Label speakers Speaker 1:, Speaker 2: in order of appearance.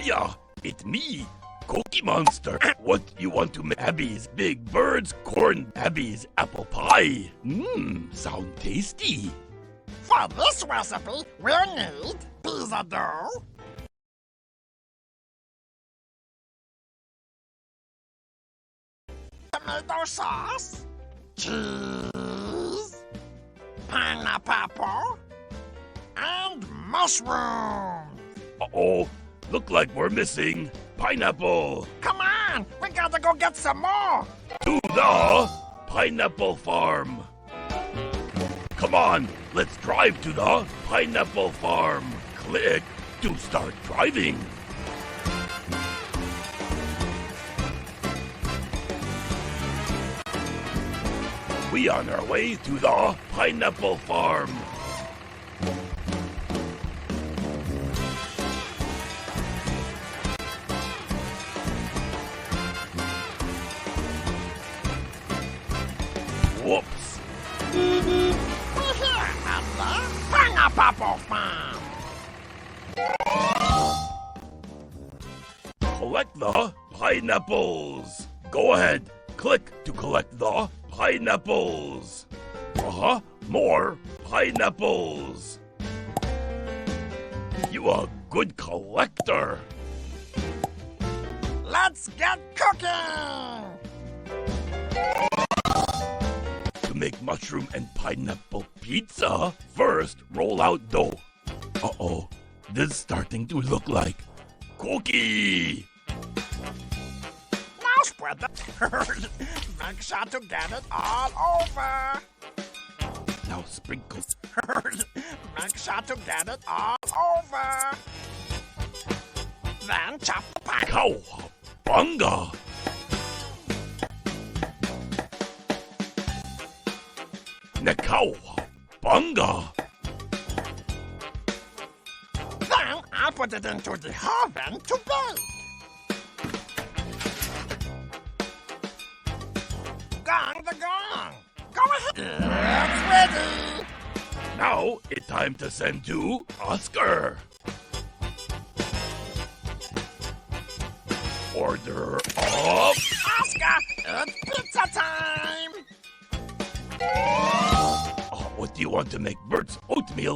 Speaker 1: Hiya! It's me, Cookie Monster. What you want to make? Abby's big birds, corn, Abby's apple pie. Sound tasty.
Speaker 2: For this recipe, we'll need pizza dough, tomato sauce, cheese, pineapple, and mushrooms.
Speaker 1: Uh-oh, look like we're missing pineapple.
Speaker 2: Come on, we gotta go get some more.
Speaker 1: To the pineapple farm. Come on, let's drive to the pineapple farm. Click to start driving. We on our way to the pineapple farm. Whoops.
Speaker 2: We're here at the pineapple farm.
Speaker 1: Collect the pineapples. Go ahead, click to collect the pineapples. More pineapples. You a good collector.
Speaker 2: Let's get cooking.
Speaker 1: To make mushroom and pineapple pizza, first roll out dough. Uh-oh, this is starting to look like cookie.
Speaker 2: Now spread the make sure to get it all over.
Speaker 1: Now sprinkle.
Speaker 2: Make sure to get it all over. Then chop the pie.
Speaker 1: Cowabunga. Cowabunga.
Speaker 2: Then I'll put it into the oven to bake. Gong the gong. Go ahead. It's ready.
Speaker 1: Now it's time to send to Oscar. Order up.
Speaker 2: Oscar, it's pizza time.
Speaker 1: What do you want to make? Bert's oatmeal